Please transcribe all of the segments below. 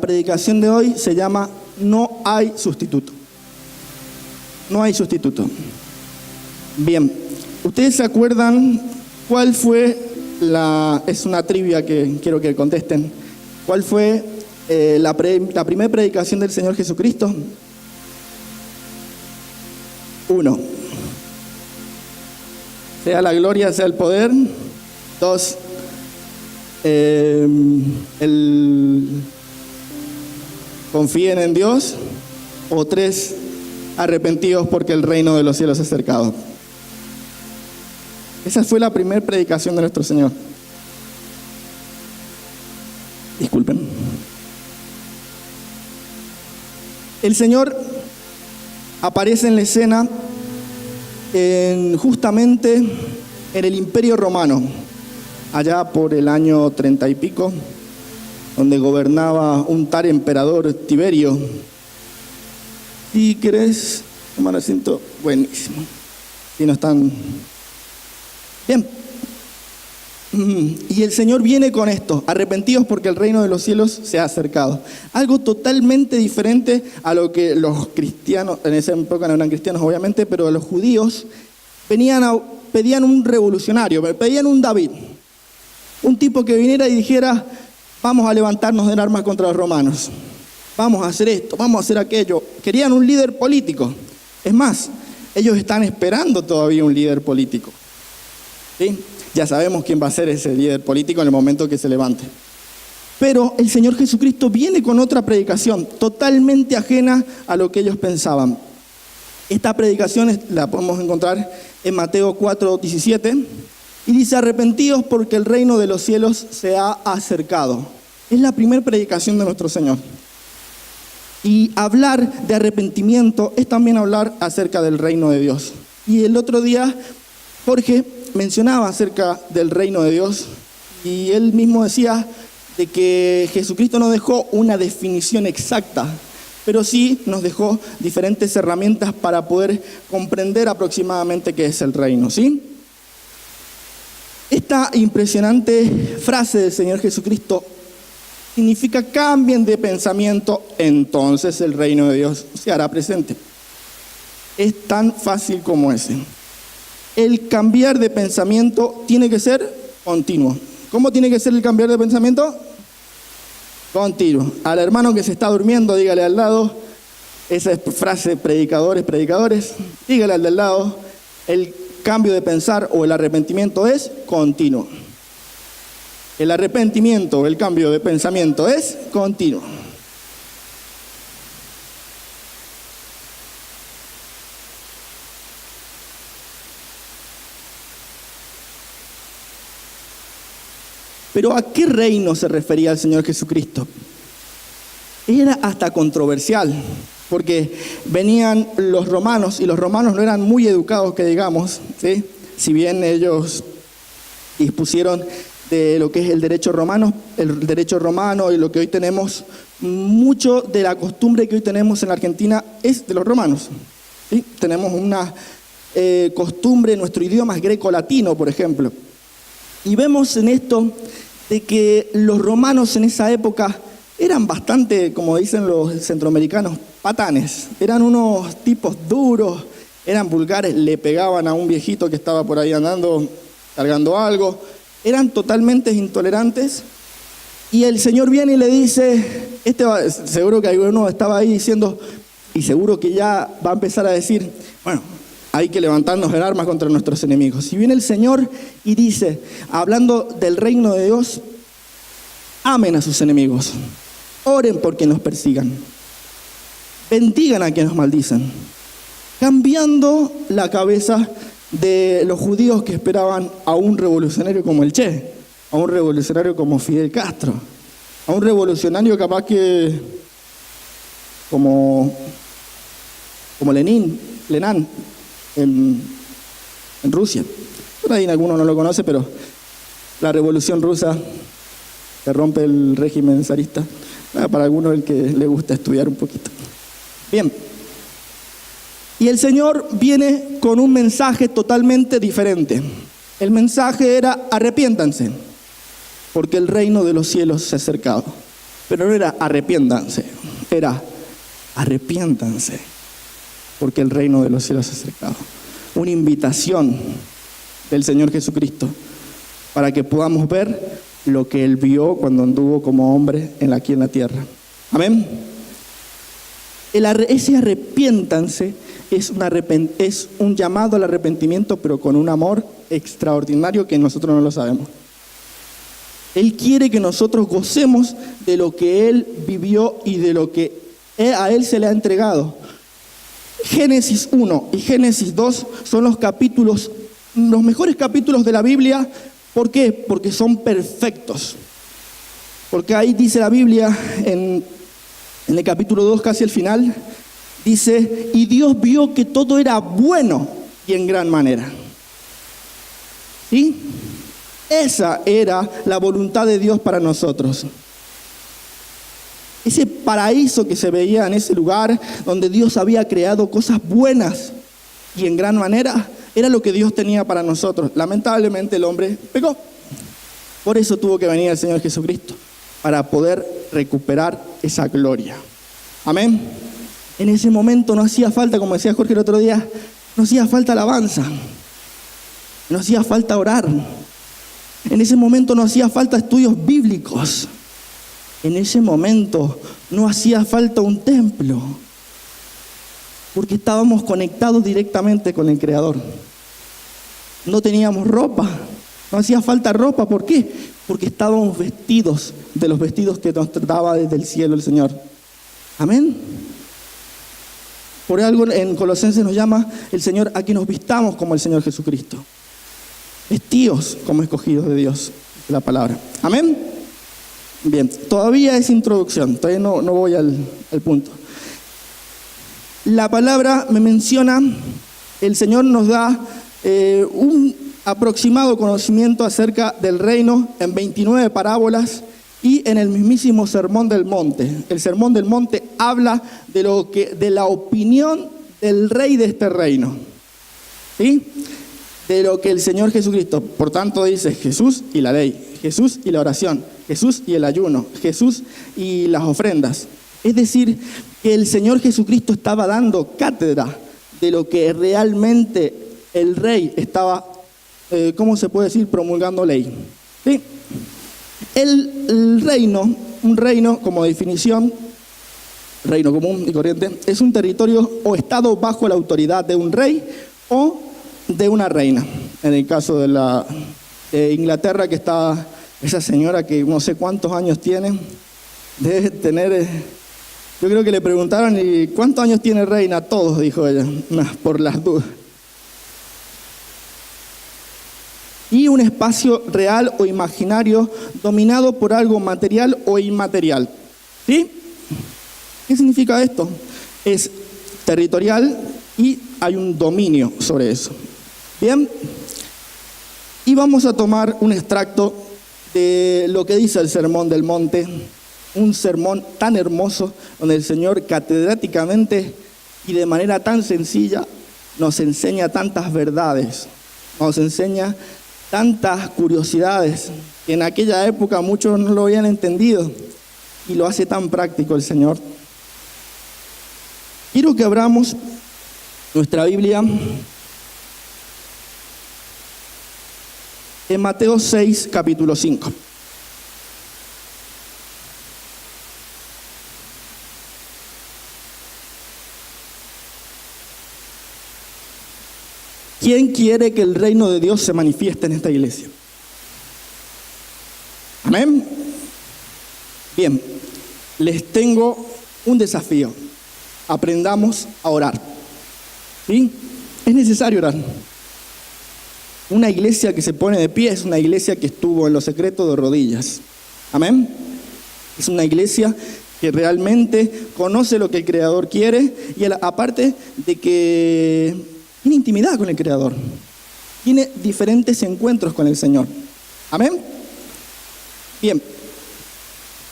la predicación de hoy se llama No hay sustituto. No hay sustituto. Bien, ¿ustedes se acuerdan cuál fue es una trivia que quiero que contesten. ¿Cuál fue la primera predicación del Señor Jesucristo? 1. Sea la gloria, sea el poder. 2. Confíen en Dios. O 3. Arrepentidos porque el reino de los cielos se ha acercado. Esa fue la primera predicación de nuestro Señor. Disculpen. El Señor aparece en la escena justamente en el Imperio Romano, allá por el año 30 y pico, donde gobernaba un tal emperador Tiberio. Si querés tomar asiento, buenísimo. Si no están... Bien. Y el Señor viene con esto: arrepentidos porque el reino de los cielos se ha acercado. Algo totalmente diferente a lo que los cristianos, en esa época no eran cristianos obviamente, pero los judíos pedían un revolucionario, pedían un David. Un tipo que viniera y dijera: vamos a levantarnos en armas contra los romanos. Vamos a hacer esto, vamos a hacer aquello. Querían un líder político. Es más, ellos están esperando todavía un líder político. ¿Sí? Ya sabemos quién va a ser ese líder político en el momento que se levante. Pero el Señor Jesucristo viene con otra predicación totalmente ajena a lo que ellos pensaban. Esta predicación la podemos encontrar en Mateo 4:17 y dice: arrepentidos porque el reino de los cielos se ha acercado. Es la primera predicación de nuestro Señor. Y hablar de arrepentimiento es también hablar acerca del reino de Dios. Y el otro día Jorge mencionaba acerca del reino de Dios y él mismo decía de que Jesucristo no dejó una definición exacta, pero sí nos dejó diferentes herramientas para poder comprender aproximadamente qué es el reino, ¿sí? Esta impresionante frase del Señor Jesucristo significa: cambien de pensamiento, entonces el reino de Dios se hará presente. Es tan fácil como ese. El cambiar de pensamiento tiene que ser continuo. ¿Cómo tiene que ser el cambiar de pensamiento? Continuo. Al hermano que se está durmiendo, dígale al lado, esa es frase predicadores, dígale al del lado: el cambio de pensar o el arrepentimiento es continuo. El arrepentimiento o el cambio de pensamiento es continuo. Pero ¿a qué reino se refería el Señor Jesucristo? Era hasta controversial, porque venían los romanos, y los romanos no eran muy educados, que digamos, ¿sí? Si bien ellos dispusieron de lo que es el derecho romano y lo que hoy tenemos, mucho de la costumbre que hoy tenemos en la Argentina es de los romanos, ¿sí? Tenemos una costumbre, nuestro idioma es greco-latino, por ejemplo. Y vemos en esto de que los romanos en esa época eran bastante, como dicen los centroamericanos, patanes. Eran unos tipos duros, eran vulgares, le pegaban a un viejito que estaba por ahí andando, cargando algo. Eran totalmente intolerantes. Y el Señor viene y le dice, seguro que alguno estaba ahí diciendo, y seguro que ya va a empezar a decir, bueno, hay que levantarnos en armas contra nuestros enemigos. Y viene el Señor y dice, hablando del reino de Dios: amen a sus enemigos, oren por quienes los persigan, bendigan a quienes nos maldicen, cambiando la cabeza de los judíos que esperaban a un revolucionario como el Che, a un revolucionario como Fidel Castro, a un revolucionario capaz que como Lenin en Rusia. Por ahí alguno no lo conoce, pero la revolución rusa que rompe el régimen zarista, para alguno el que le gusta estudiar un poquito. Bien. Y el Señor viene con un mensaje totalmente diferente. El mensaje era: arrepiéntanse, porque el reino de los cielos se ha acercado. Pero no era arrepiéntanse, era arrepiéntanse, porque el reino de los cielos se ha acercado. Una invitación del Señor Jesucristo para que podamos ver lo que Él vio cuando anduvo como hombre aquí en la tierra. Amén. Ese arrepiéntanse es un llamado al arrepentimiento, pero con un amor extraordinario que nosotros no lo sabemos. Él quiere que nosotros gocemos de lo que Él vivió y de lo que a Él se le ha entregado. Génesis 1 y Génesis 2 son los mejores capítulos de la Biblia. ¿Por qué? Porque son perfectos. Porque ahí dice la Biblia, en el capítulo 2, casi al final, dice, y Dios vio que todo era bueno y en gran manera. ¿Sí? Esa era la voluntad de Dios para nosotros. Ese paraíso que se veía en ese lugar donde Dios había creado cosas buenas y en gran manera, era lo que Dios tenía para nosotros. Lamentablemente el hombre pecó. Por eso tuvo que venir el Señor Jesucristo, para poder recuperar esa gloria. Amén. En ese momento no hacía falta, como decía Jorge el otro día, no hacía falta alabanza, no hacía falta orar. En ese momento no hacía falta estudios bíblicos. En ese momento no hacía falta un templo, porque estábamos conectados directamente con el Creador. No teníamos ropa, no hacía falta ropa. ¿Por qué? Porque estábamos vestidos de los vestidos que nos daba desde el cielo el Señor. Amén. Por algo en Colosenses nos llama el Señor a que nos vistamos como el Señor Jesucristo. Vestidos como escogidos de Dios, la palabra. Amén. Bien, todavía es introducción, todavía no voy al punto. La palabra me menciona, el Señor nos da un aproximado conocimiento acerca del reino en 29 parábolas y en el mismísimo Sermón del Monte. El Sermón del Monte habla de la opinión del rey de este reino, ¿sí? De lo que el Señor Jesucristo, por tanto dice Jesús y la ley, Jesús y la oración, Jesús y el ayuno, Jesús y las ofrendas. Es decir, que el Señor Jesucristo estaba dando cátedra de lo que realmente el rey estaba, ¿cómo se puede decir? Promulgando ley. ¿Sí? El reino, un reino como definición, reino común y corriente, es un territorio o estado bajo la autoridad de un rey o de una reina. En el caso de Inglaterra, que está esa señora que no sé cuántos años tiene, debe tener, yo creo que le preguntaron, ¿y cuántos años tiene reina? Todos, dijo ella, por las dudas. Y un espacio real o imaginario dominado por algo material o inmaterial. ¿Sí? ¿Qué significa esto? Es territorial y hay un dominio sobre eso. Bien, y vamos a tomar un extracto de lo que dice el Sermón del Monte, un sermón tan hermoso donde el Señor catedráticamente y de manera tan sencilla nos enseña tantas verdades, nos enseña tantas curiosidades que en aquella época muchos no lo habían entendido y lo hace tan práctico el Señor. Quiero que abramos nuestra Biblia en Mateo 6, capítulo 5. ¿Quién quiere que el reino de Dios se manifieste en esta iglesia? Amén. Bien, les tengo un desafío. Aprendamos a orar. ¿Sí? Es necesario orar. Una iglesia que se pone de pie es una iglesia que estuvo en lo secreto de rodillas. Amén. Es una iglesia que realmente conoce lo que el Creador quiere y aparte de que tiene intimidad con el Creador. Tiene diferentes encuentros con el Señor. Amén. Bien.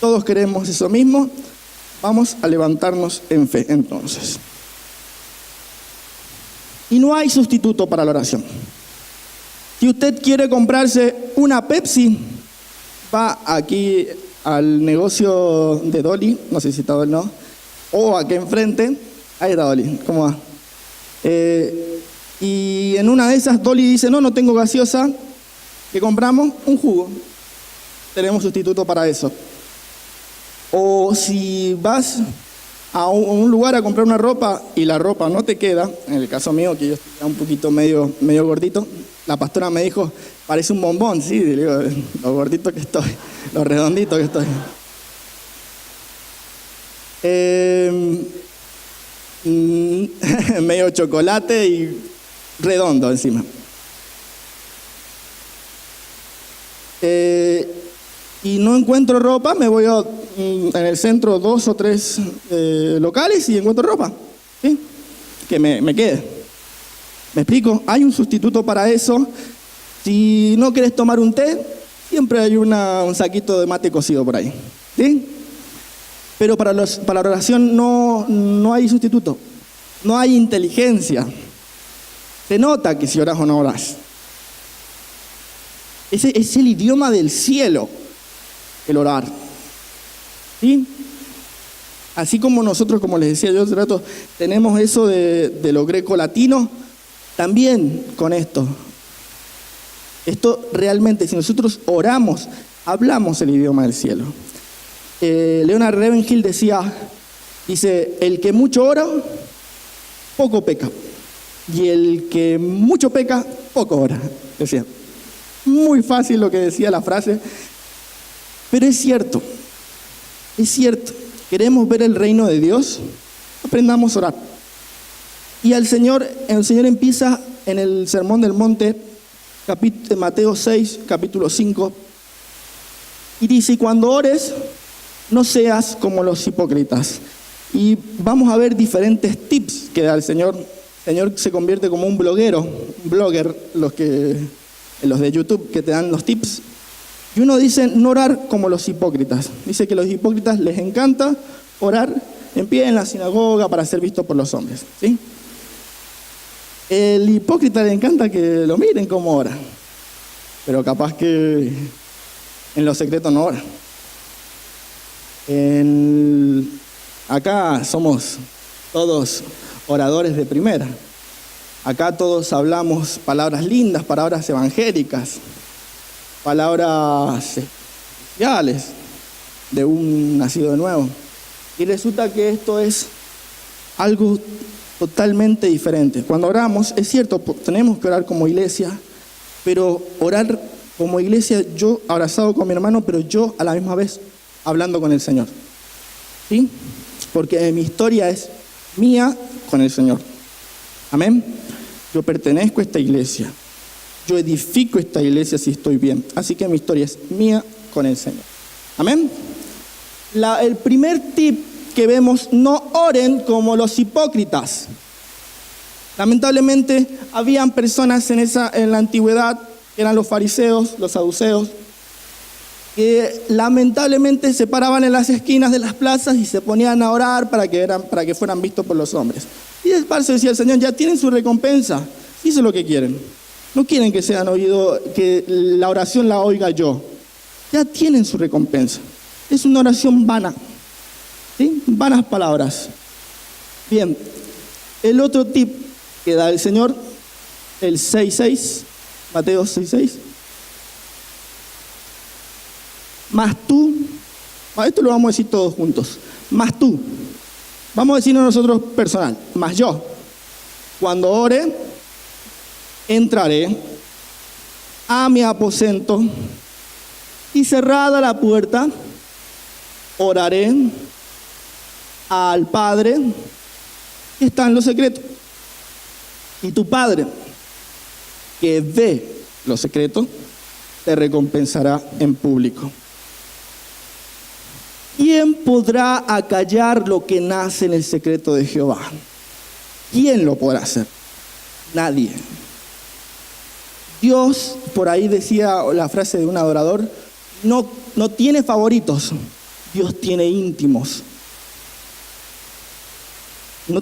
Todos queremos eso mismo. Vamos a levantarnos en fe entonces. Y no hay sustituto para la oración. Si usted quiere comprarse una Pepsi, va aquí al negocio de Dolly, no sé si está Dolly, no, o aquí enfrente, ahí está Dolly, ¿cómo va? Y en una de esas Dolly dice, no tengo gaseosa, ¿qué compramos? Un jugo. Tenemos sustituto para eso. O si vas a un lugar a comprar una ropa y la ropa no te queda, en el caso mío, que yo estoy un poquito medio gordito, la pastora me dijo, parece un bombón, sí, digo, lo gordito que estoy, lo redondito que estoy. Medio chocolate y redondo encima. Y no encuentro ropa, me voy en el centro 2 o 3 locales y encuentro ropa, ¿sí? Que me quede. ¿Me explico? Hay un sustituto para eso. Si no quieres tomar un té, siempre hay un saquito de mate cocido por ahí, ¿sí? Pero para la oración no hay sustituto, no hay inteligencia. Se nota que si orás o no orás. Ese es el idioma del cielo, el orar. ¿Sí? Así como nosotros, como les decía yo hace rato, tenemos eso de lo greco-latino, también con esto. Esto realmente, si nosotros oramos, hablamos el idioma del cielo. Leonard Ravenhill dice, el que mucho ora, poco peca. Y el que mucho peca, poco ora. Decía. Muy fácil lo que decía la frase, pero es cierto. Queremos ver el reino de Dios, aprendamos a orar. Y el Señor empieza en el Sermón del Monte, Mateo 6, capítulo 5, y dice, y cuando ores, no seas como los hipócritas. Y vamos a ver diferentes tips que da el Señor. El Señor se convierte como un blogger, los de YouTube que te dan los tips. Y uno dice, no orar como los hipócritas. Dice que a los hipócritas les encanta orar en pie en la sinagoga para ser visto por los hombres, ¿sí? El hipócrita le encanta que lo miren como ora, pero capaz que en lo secreto no ora. Acá somos todos oradores de primera. Acá todos hablamos palabras lindas, palabras evangélicas, palabras especiales de un nacido de nuevo. Y resulta que esto es algo totalmente diferente. Cuando oramos, es cierto, tenemos que orar como iglesia, pero orar como iglesia, yo abrazado con mi hermano, pero yo a la misma vez hablando con el Señor. ¿Sí? Porque mi historia es mía con el Señor. Amén. Yo pertenezco a esta iglesia. Yo edifico esta iglesia si estoy bien. Así que mi historia es mía con el Señor. Amén. El primer tip que vemos, no oren como los hipócritas. Lamentablemente, habían personas en la antigüedad, que eran los fariseos, los saduceos, que lamentablemente se paraban en las esquinas de las plazas y se ponían a orar para que fueran vistos por los hombres. Y de paso decía el Señor, ya tienen su recompensa, hizo lo que quieren. No quieren que sean oídos, que la oración la oiga yo. Ya tienen su recompensa. Es una oración vana. ¿Sí? Vanas palabras. Bien, el otro tip que da el Señor, el 6.6, Mateo 6.6. Más tú, esto lo vamos a decir todos juntos, más tú, vamos a decirlo nosotros personal, más yo, cuando ore, entraré a mi aposento y cerrada la puerta, oraré al Padre que está en lo secreto. Y tu Padre, que ve lo secreto, te recompensará en público. ¿Quién podrá acallar lo que nace en el secreto de Jehová? ¿Quién lo podrá hacer? Nadie. Dios, por ahí decía la frase de un adorador, no tiene favoritos, Dios tiene íntimos.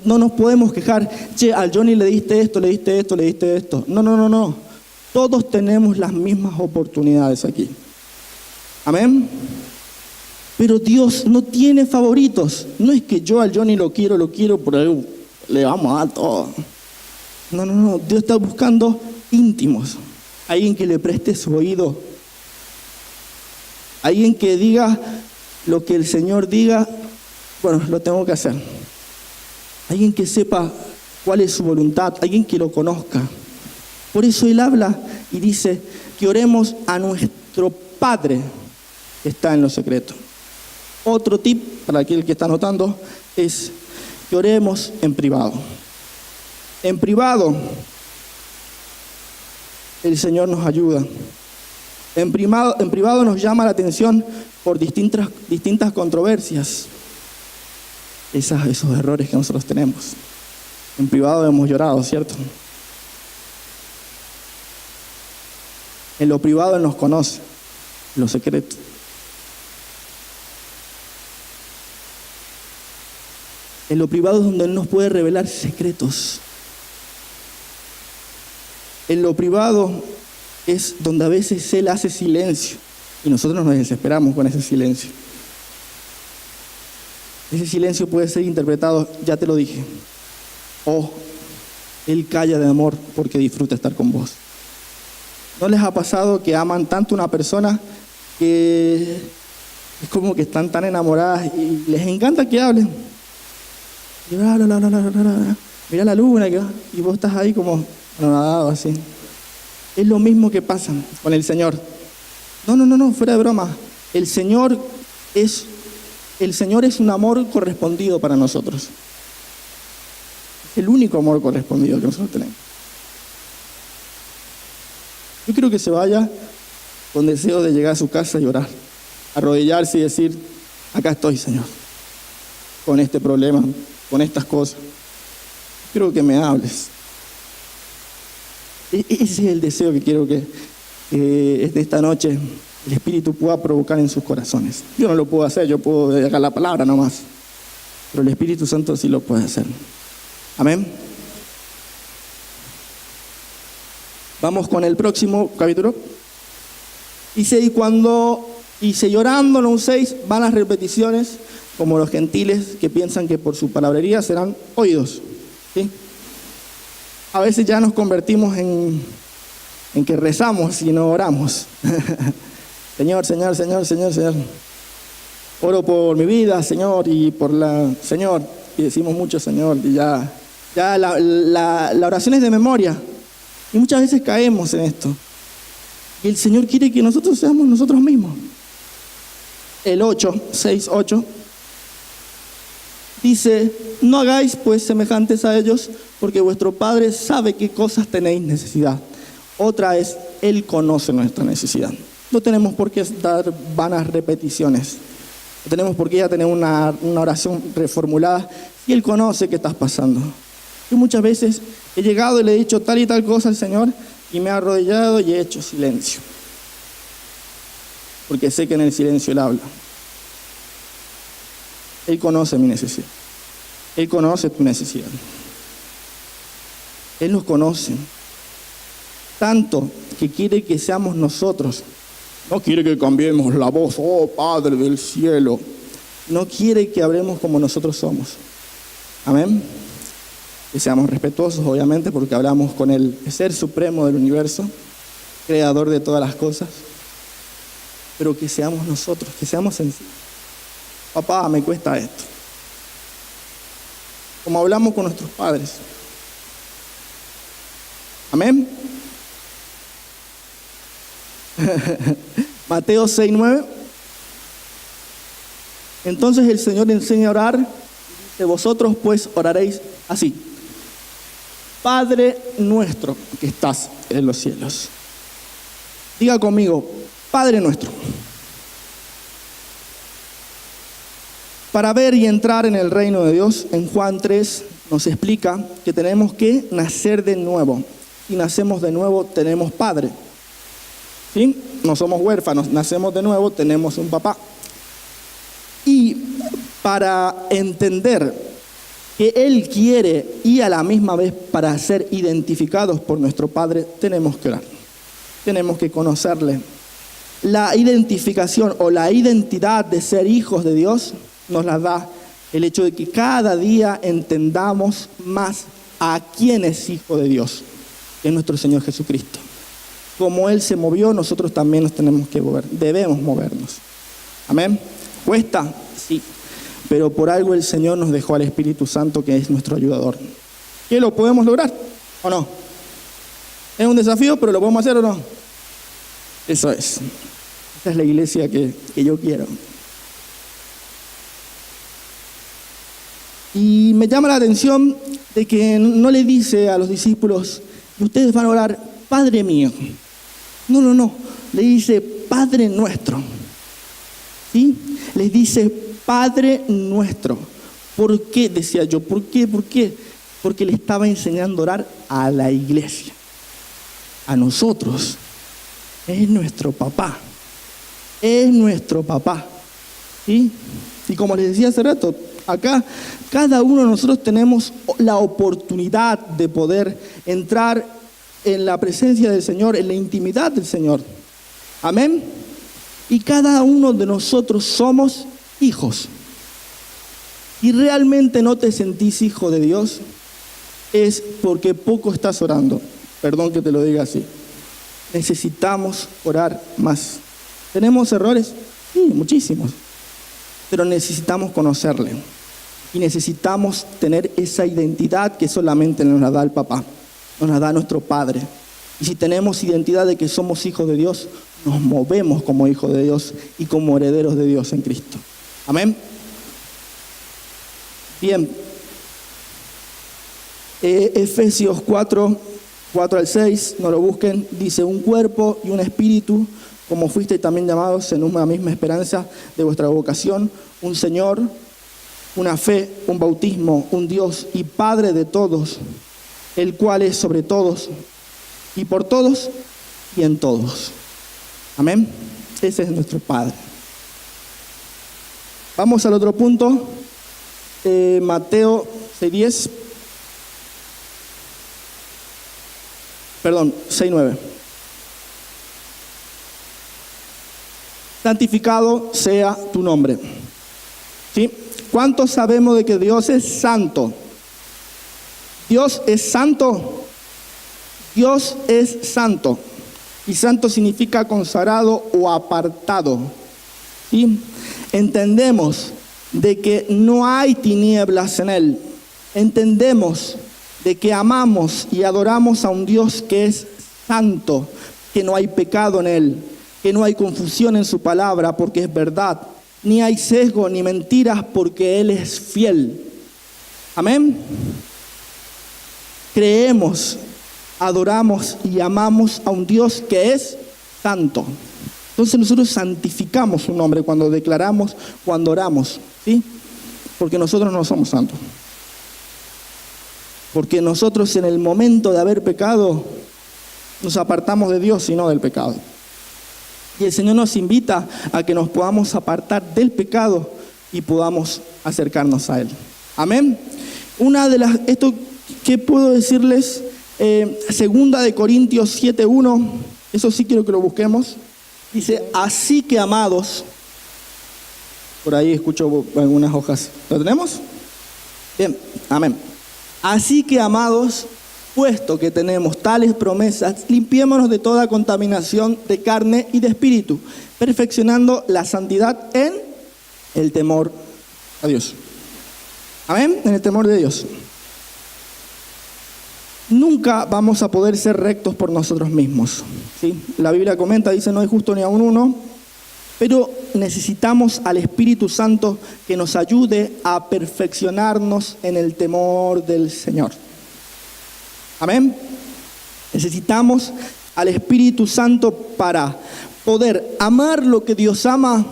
No nos podemos quejar, che, al Johnny le diste esto, le diste esto, le diste esto. No. Todos tenemos las mismas oportunidades aquí. Amén. Pero Dios no tiene favoritos. No es que yo al Johnny lo quiero, por algo le vamos a dar todo. No. Dios está buscando íntimos. Alguien que le preste su oído. Alguien que diga lo que el Señor diga, bueno, lo tengo que hacer. Alguien que sepa cuál es su voluntad, alguien que lo conozca. Por eso Él habla y dice que oremos a nuestro Padre que está en lo secreto. Otro tip para aquel que está anotando es que oremos en privado. En privado, el Señor nos ayuda. En privado nos llama la atención por distintas controversias. Esos errores que nosotros tenemos. En privado hemos llorado, ¿cierto? En lo privado Él nos conoce, en lo secreto. En lo privado es donde Él nos puede revelar secretos. En lo privado es donde a veces Él hace silencio y nosotros nos desesperamos con ese silencio. Ese silencio puede ser interpretado, ya te lo dije, o Él calla de amor porque disfruta estar con vos. ¿No les ha pasado que aman tanto a una persona que es como que están tan enamoradas y les encanta que hablen? Y mira la luna y vos estás ahí como anonadado así. Es lo mismo que pasa con el Señor. No, fuera de broma. El Señor es un amor correspondido para nosotros. Es el único amor correspondido que nosotros tenemos. Yo quiero que se vaya con deseo de llegar a su casa y orar, arrodillarse y decir, acá estoy, Señor, con este problema, con estas cosas. Quiero que me hables. Ese es el deseo que quiero que esta noche el Espíritu pueda provocar en sus corazones. Yo no lo puedo hacer, yo puedo dejar la palabra nomás, pero el Espíritu Santo sí lo puede hacer. Amén. Vamos con el próximo capítulo. Dice, y llorando no uséis vanas repeticiones como los gentiles que piensan que por su palabrería serán oídos. ¿Sí? A veces ya nos convertimos en que rezamos y no oramos. Señor. Oro por mi vida, Señor, y por Señor, y decimos mucho, Señor, y ya la oración es de memoria. Y muchas veces caemos en esto. Y el Señor quiere que nosotros seamos nosotros mismos. El 6:8 dice, no hagáis pues semejantes a ellos, porque vuestro Padre sabe qué cosas tenéis necesidad. Otra es, Él conoce nuestra necesidad. No tenemos por qué dar vanas repeticiones. No tenemos por qué ya tener una oración reformulada. Y Él conoce qué estás pasando. Yo muchas veces he llegado y le he dicho tal y tal cosa al Señor y me he arrodillado y he hecho silencio. Porque sé que en el silencio Él habla. Él conoce mi necesidad. Él conoce tu necesidad. Él nos conoce. Tanto que quiere que seamos nosotros. No quiere que cambiemos la voz, oh Padre del cielo. No quiere que hablemos como nosotros somos. Amén. Que seamos respetuosos, obviamente, porque hablamos con el ser supremo del universo, creador de todas las cosas. Pero que seamos nosotros, que seamos sencillos. Papá, me cuesta esto. Como hablamos con nuestros padres. Amén. Mateo 6:9. Entonces el Señor enseña a orar. Dice, vosotros pues oraréis así. Padre nuestro que estás en los cielos. Diga conmigo, Padre nuestro. Para ver y entrar en el reino de Dios, en Juan 3 nos explica que tenemos que nacer de nuevo. Si nacemos de nuevo, tenemos Padre. ¿Sí? No somos huérfanos, nacemos de nuevo, tenemos un papá. Y para entender que Él quiere y a la misma vez para ser identificados por nuestro Padre, tenemos que orar. Tenemos que conocerle. La identificación o la identidad de ser hijos de Dios nos la da el hecho de que cada día entendamos más a quién es hijo de Dios, que es nuestro Señor Jesucristo. Como Él se movió, nosotros también nos tenemos que mover, debemos movernos. Amén. ¿Cuesta? Sí. Pero por algo el Señor nos dejó al Espíritu Santo, que es nuestro ayudador. ¿Qué lo podemos lograr o no? Es un desafío, pero ¿lo podemos hacer o no? Eso es. Esa es la iglesia que yo quiero. Y me llama la atención de que no le dice a los discípulos, ustedes van a orar, Padre mío. No. Le dice, Padre nuestro. ¿Sí? Les dice, Padre nuestro. ¿Por qué? Decía yo. ¿Por qué? Porque le estaba enseñando a orar a la iglesia. A nosotros. Es nuestro papá. Es nuestro papá. ¿Sí? Y como les decía hace rato, acá cada uno de nosotros tenemos la oportunidad de poder entrar en la presencia del Señor, en la intimidad del Señor. Amén. Y cada uno de nosotros somos hijos. Y realmente no te sentís hijo de Dios, es porque poco estás orando. Perdón que te lo diga así. Necesitamos orar más. ¿Tenemos errores? Sí, muchísimos. Pero necesitamos conocerle. Y necesitamos tener esa identidad que solamente nos la da el papá, nos la da nuestro Padre. Y si tenemos identidad de que somos hijos de Dios, nos movemos como hijos de Dios y como herederos de Dios en Cristo. Amén. Bien. Efesios 4 al 6, no lo busquen, dice, un cuerpo y un espíritu, como fuisteis también llamados en una misma esperanza de vuestra vocación, un Señor, una fe, un bautismo, un Dios y Padre de todos, el cual es sobre todos y por todos y en todos. Amén. Ese es nuestro Padre. Vamos al otro punto. Mateo 6:10. Perdón, 6:9. Santificado sea tu nombre. ¿Sí? ¿Cuántos sabemos de que Dios es santo? Dios es santo. Dios es santo. Y santo significa consagrado o apartado. ¿Sí? Entendemos de que no hay tinieblas en Él. Entendemos de que amamos y adoramos a un Dios que es santo, que no hay pecado en Él, que no hay confusión en su palabra porque es verdad, ni hay sesgo ni mentiras porque Él es fiel. Amén. Creemos, adoramos y amamos a un Dios que es santo. Entonces nosotros santificamos su nombre cuando declaramos, cuando oramos, ¿sí? Porque nosotros no somos santos. Porque nosotros en el momento de haber pecado nos apartamos de Dios y no del pecado. Y el Señor nos invita a que nos podamos apartar del pecado y podamos acercarnos a Él. Amén. Esto que puedo decirles, 2 de Corintios 7:1, eso sí quiero que lo busquemos. Dice, así que amados, por ahí escucho algunas hojas. ¿Lo tenemos? Bien, amén. Así que amados, puesto que tenemos tales promesas, limpiémonos de toda contaminación de carne y de espíritu, perfeccionando la santidad en el temor a Dios. Amén, en el temor de Dios. Nunca vamos a poder ser rectos por nosotros mismos, ¿sí? La Biblia comenta, dice, no hay justo ni aun uno, pero necesitamos al Espíritu Santo que nos ayude a perfeccionarnos en el temor del Señor. Amén. Necesitamos al Espíritu Santo para poder amar lo que Dios ama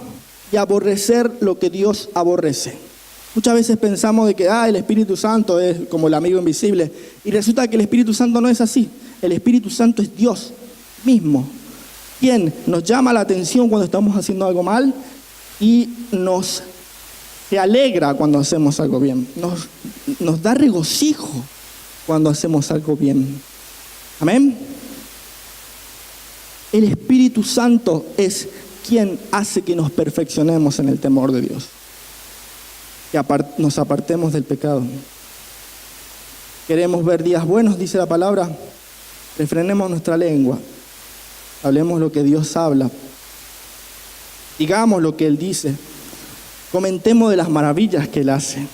y aborrecer lo que Dios aborrece. Muchas veces pensamos de que el Espíritu Santo es como el amigo invisible, y resulta que el Espíritu Santo no es así. El Espíritu Santo es Dios mismo, quien nos llama la atención cuando estamos haciendo algo mal y se alegra cuando hacemos algo bien. Nos da regocijo cuando hacemos algo bien. Amén. El Espíritu Santo es quien hace que nos perfeccionemos en el temor de Dios, que nos apartemos del pecado. Queremos ver días buenos, dice la palabra. Refrenemos nuestra lengua. Hablemos lo que Dios habla. Digamos lo que Él dice. Comentemos de las maravillas que Él hace,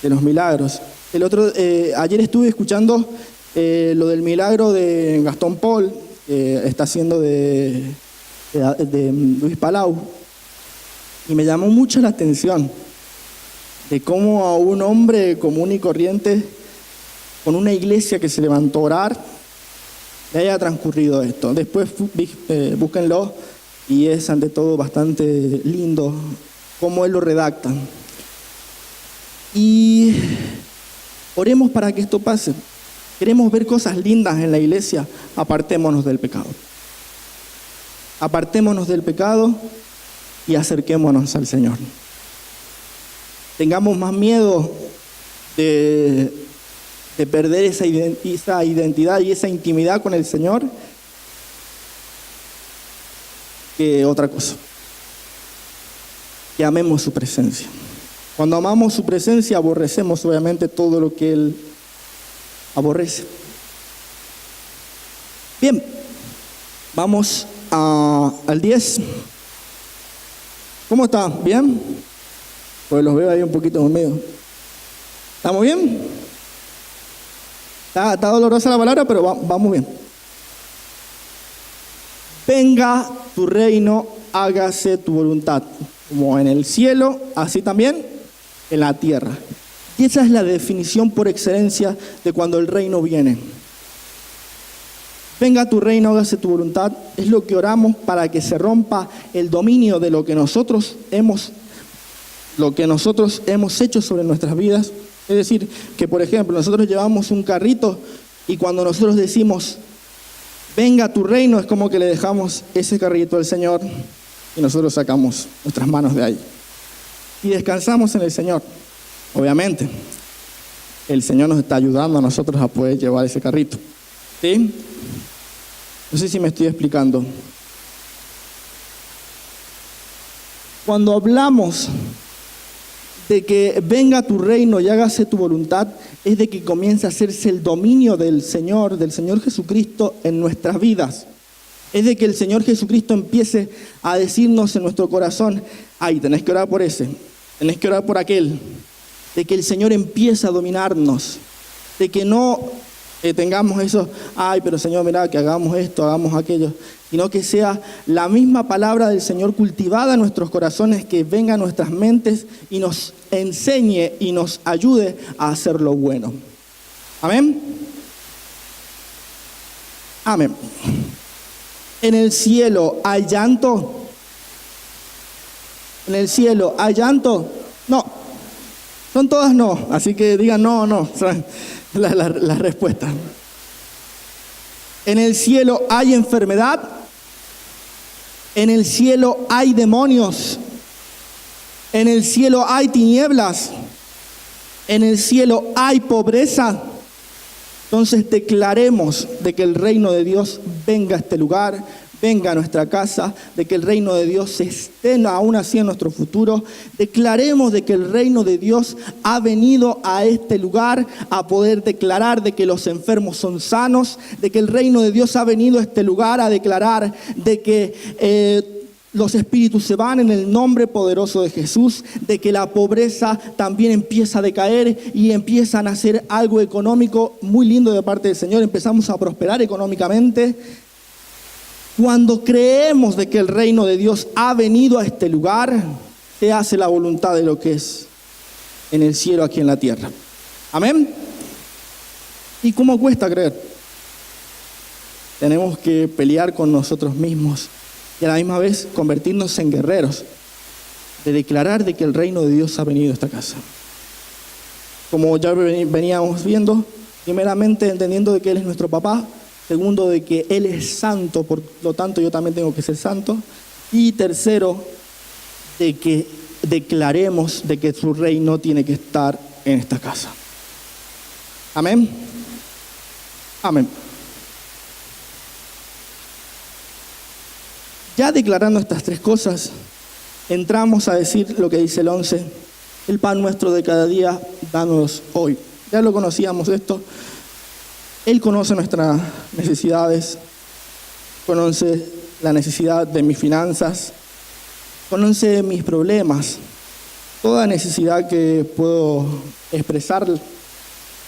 de los milagros. Ayer estuve escuchando lo del milagro de Gastón Paul, que está haciendo de Luis Palau, y me llamó mucho la atención de cómo a un hombre común y corriente, con una iglesia que se levantó a orar, le haya transcurrido esto. Después búsquenlo, y es ante todo bastante lindo cómo él lo redacta. Y oremos para que esto pase. Queremos ver cosas lindas en la iglesia, apartémonos del pecado. Apartémonos del pecado y acerquémonos al Señor. Tengamos más miedo de perder esa identidad y esa intimidad con el Señor que otra cosa. Que amemos su presencia. Cuando amamos su presencia, aborrecemos obviamente todo lo que Él aborrece. Bien, vamos al 10. ¿Cómo está? ¿Bien? Pues los veo ahí un poquito dormidos. ¿Estamos bien? Está dolorosa la palabra, pero vamos bien. Venga tu reino, hágase tu voluntad, como en el cielo, así también en la tierra. Y esa es la definición por excelencia de cuando el reino viene. Venga tu reino, hágase tu voluntad, es lo que oramos para que se rompa el dominio de lo que nosotros hemos hecho sobre nuestras vidas. Es decir, que por ejemplo, nosotros llevamos un carrito y cuando nosotros decimos, venga tu reino, es como que le dejamos ese carrito al Señor y nosotros sacamos nuestras manos de ahí. Y descansamos en el Señor. Obviamente, el Señor nos está ayudando a nosotros a poder llevar ese carrito. ¿Sí? No sé si me estoy explicando. Cuando hablamos de que venga tu reino y hágase tu voluntad, es de que comience a hacerse el dominio del Señor Jesucristo en nuestras vidas. Es de que el Señor Jesucristo empiece a decirnos en nuestro corazón, ay, tenés que orar por ese, tenés que orar por aquel. De que el Señor empiece a dominarnos, de que no tengamos eso, ay, pero Señor, mira, que hagamos esto, hagamos aquello, sino que sea la misma palabra del Señor cultivada en nuestros corazones, que venga a nuestras mentes y nos enseñe y nos ayude a hacer lo bueno. Amén. Amén. En el cielo hay llanto. En el cielo hay llanto. No. Son todas no. Así que digan no. La respuesta. En el cielo hay enfermedad. En el cielo hay demonios. En el cielo hay tinieblas. En el cielo hay pobreza. Entonces declaremos de que el reino de Dios venga a este lugar, venga a nuestra casa, de que el reino de Dios esté aún así en nuestro futuro. Declaremos de que el reino de Dios ha venido a este lugar a poder declarar de que los enfermos son sanos, de que el reino de Dios ha venido a este lugar a declarar de que los espíritus se van en el nombre poderoso de Jesús, de que la pobreza también empieza a decaer y empieza a nacer algo económico muy lindo de parte del Señor. Empezamos a prosperar económicamente. Cuando creemos de que el reino de Dios ha venido a este lugar, se hace la voluntad de lo que es en el cielo, aquí en la tierra. Amén. ¿Y cómo cuesta creer? Tenemos que pelear con nosotros mismos y a la misma vez convertirnos en guerreros, de declarar de que el reino de Dios ha venido a esta casa. Como ya veníamos viendo, primeramente entendiendo de que Él es nuestro papá, segundo de que Él es santo, por lo tanto yo también tengo que ser santo, y tercero, de que declaremos de que su reino tiene que estar en esta casa. Amén. Amén. Ya declarando estas tres cosas, entramos a decir lo que dice el 11, el pan nuestro de cada día, danos hoy. Ya lo conocíamos esto. Él conoce nuestras necesidades, conoce la necesidad de mis finanzas, conoce mis problemas, toda necesidad que puedo expresar,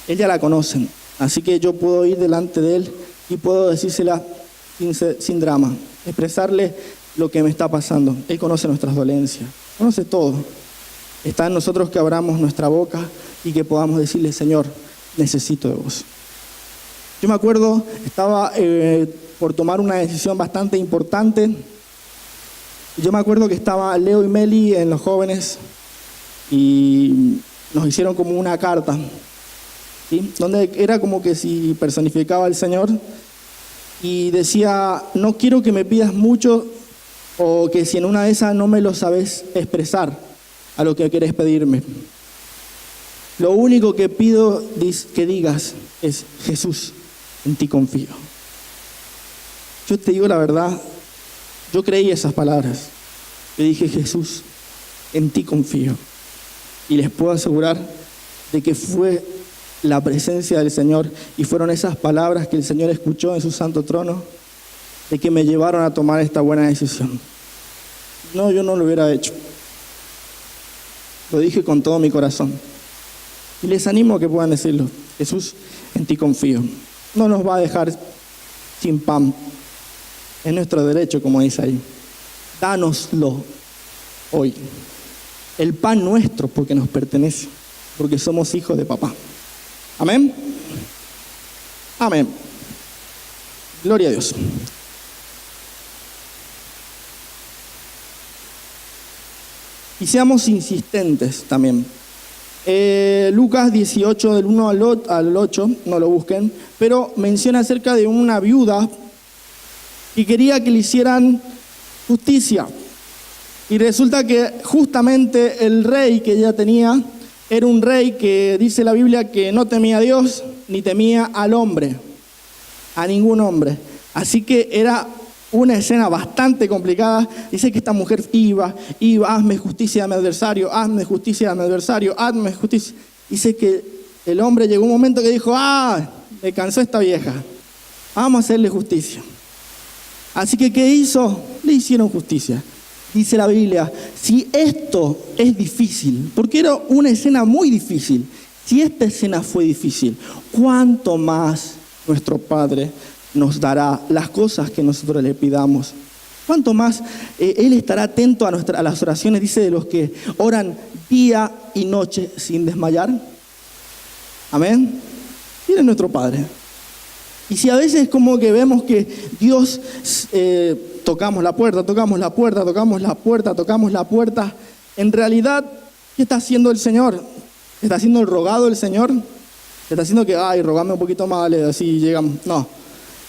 Él ya la conoce. Así que yo puedo ir delante de Él y puedo decírsela sin drama, expresarle lo que me está pasando. Él conoce nuestras dolencias, conoce todo. Está en nosotros que abramos nuestra boca y que podamos decirle, Señor, necesito de vos. Yo me acuerdo, estaba por tomar una decisión bastante importante. Yo me acuerdo que estaba Leo y Meli en los jóvenes y nos hicieron como una carta, ¿sí? Donde era como que si personificaba al Señor y decía, no quiero que me pidas mucho o que si en una de esas no me lo sabes expresar a lo que querés pedirme. Lo único que pido que digas es, Jesús, en ti confío. Yo te digo la verdad, yo creí esas palabras. Yo dije, Jesús, en ti confío. Y les puedo asegurar de que fue la presencia del Señor y fueron esas palabras que el Señor escuchó en su santo trono de que me llevaron a tomar esta buena decisión. No, yo no lo hubiera hecho. Lo dije con todo mi corazón. Y les animo a que puedan decirlo. Jesús, en ti confío. No nos va a dejar sin pan. Es nuestro derecho, como dice ahí. Dánoslo hoy. El pan nuestro, porque nos pertenece, porque somos hijos de papá. Amén. Amén. Gloria a Dios. Y seamos insistentes también. Lucas 18, del 1 al 8, no lo busquen, pero menciona acerca de una viuda y quería que le hicieran justicia. Y resulta que justamente el rey que ella tenía era un rey que dice la Biblia que no temía a Dios ni temía al hombre, a ningún hombre. Así que era una escena bastante complicada. Dice que esta mujer iba, hazme justicia a mi adversario, hazme justicia a mi adversario, hazme justicia. Dice que el hombre llegó un momento que dijo, me cansó esta vieja, vamos a hacerle justicia. Así que, ¿qué hizo? Le hicieron justicia. Dice la Biblia, si esto es difícil, porque era una escena muy difícil, si esta escena fue difícil, ¿cuánto más nuestro Padre nos dará las cosas que nosotros le pidamos? ¿Cuánto más Él estará atento a las oraciones, dice, de los que oran día y noche sin desmayar? Amén. Él es nuestro Padre. Y si a veces como que vemos que Dios, tocamos la puerta, en realidad, ¿qué está haciendo el Señor? ¿Está haciendo el rogado el Señor? ¿Está haciendo que, rogame un poquito más, dale, así llegamos? No,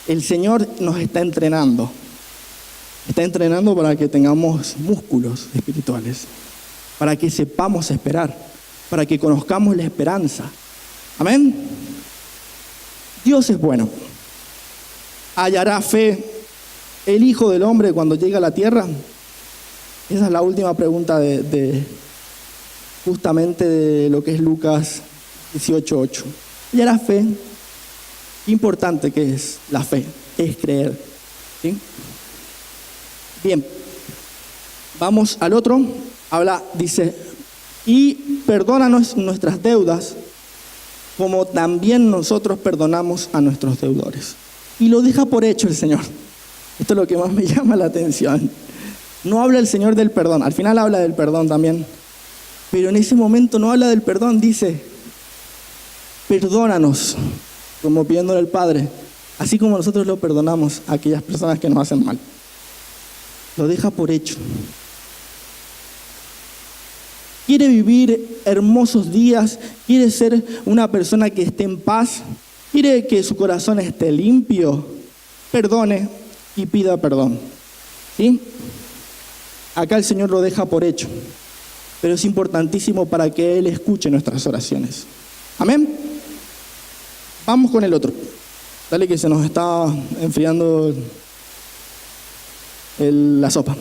el Señor nos está entrenando. Está entrenando para que tengamos músculos espirituales, para que sepamos esperar, para que conozcamos la esperanza. Amén. Dios es bueno. ¿Hallará fe el Hijo del Hombre cuando llegue a la tierra? Esa es la última pregunta justamente de lo que es Lucas 18:8. ¿Hallará fe? Qué importante que es la fe, es creer. ¿Sí? Bien, vamos al otro. Dice, y perdónanos nuestras deudas, como también nosotros perdonamos a nuestros deudores. Y lo deja por hecho el Señor. Esto es lo que más me llama la atención. No habla el Señor del perdón, al final habla del perdón también. Pero en ese momento no habla del perdón, dice, perdónanos, como pidiéndole al Padre, así como nosotros lo perdonamos a aquellas personas que nos hacen mal. Lo deja por hecho. Quiere vivir hermosos días, quiere ser una persona que esté en paz, quiere que su corazón esté limpio, perdone y pida perdón. ¿Sí? Acá el Señor lo deja por hecho, pero es importantísimo para que Él escuche nuestras oraciones. Amén. Vamos con el otro. Dale que se nos está enfriando la sopa.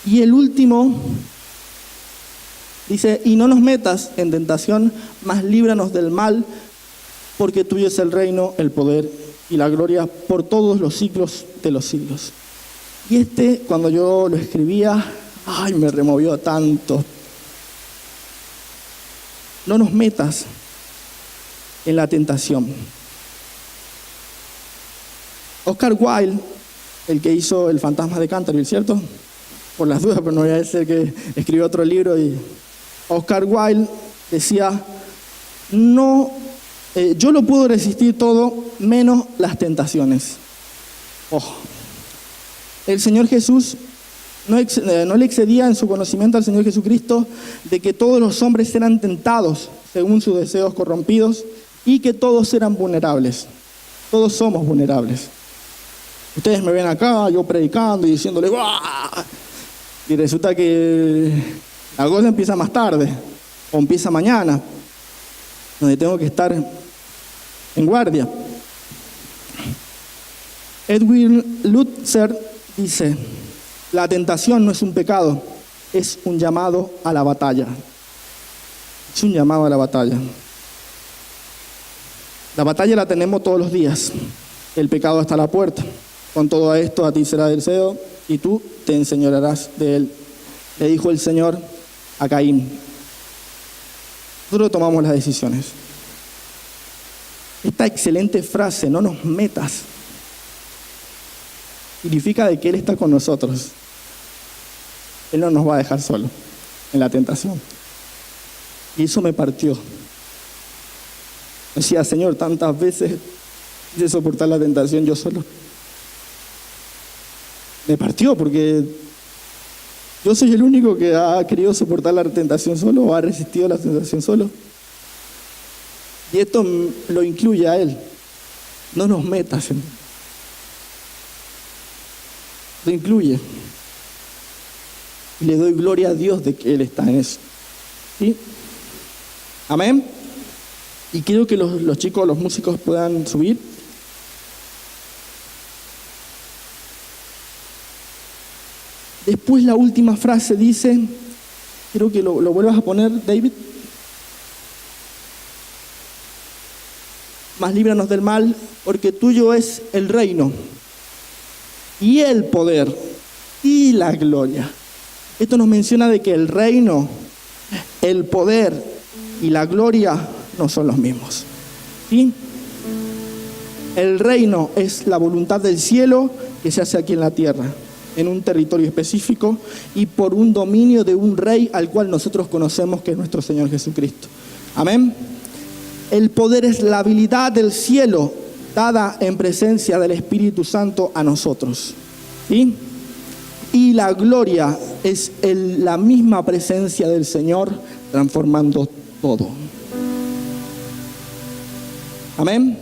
Y el último dice, y no nos metas en tentación, mas líbranos del mal, porque tuyo es el reino, el poder y la gloria por todos los siglos de los siglos. Y cuando yo lo escribía, me removió tanto. No nos metas en la tentación. Oscar Wilde, el que hizo El fantasma de Canterville, ¿cierto? Por las dudas, pero no voy a decir que escribió otro libro. Y Oscar Wilde decía, yo lo puedo resistir todo menos las tentaciones. El Señor Jesús no le excedía en su conocimiento al Señor Jesucristo de que todos los hombres eran tentados según sus deseos corrompidos y que todos eran vulnerables. Todos somos vulnerables. Ustedes me ven acá, yo predicando y diciéndole ¡guau! Y resulta que la cosa empieza más tarde o empieza mañana, donde tengo que estar en guardia. Edwin Lutzer dice, la tentación no es un pecado, es un llamado a la batalla. Es un llamado a la batalla. La batalla la tenemos todos los días. El pecado está a la puerta. Con todo esto a ti será deseo y tú te enseñorearás de él. Le dijo el Señor a Caín. Nosotros tomamos las decisiones. Esta excelente frase, no nos metas, significa de que Él está con nosotros. Él no nos va a dejar solo en la tentación. Y eso me partió. Decía, Señor, tantas veces quise soportar la tentación yo solo. Me partió porque yo soy el único que ha querido soportar la tentación solo o ha resistido la tentación solo. Y esto lo incluye a Él. No nos metas en... Lo incluye. Y le doy gloria a Dios de que Él está en eso. ¿Sí? Amén. Y quiero que los chicos, los músicos puedan subir. Después la última frase dice, quiero que lo vuelvas a poner, David. Mas líbranos del mal, porque tuyo es el reino, y el poder, y la gloria. Esto nos menciona de que el reino, el poder y la gloria no son los mismos. ¿Sí? El reino es la voluntad del cielo que se hace aquí en la tierra, en un territorio específico y por un dominio de un rey al cual nosotros conocemos que es nuestro Señor Jesucristo. Amén. El poder es la habilidad del cielo dada en presencia del Espíritu Santo a nosotros. ¿Sí? Y la gloria es la misma presencia del Señor transformando todo. Amén.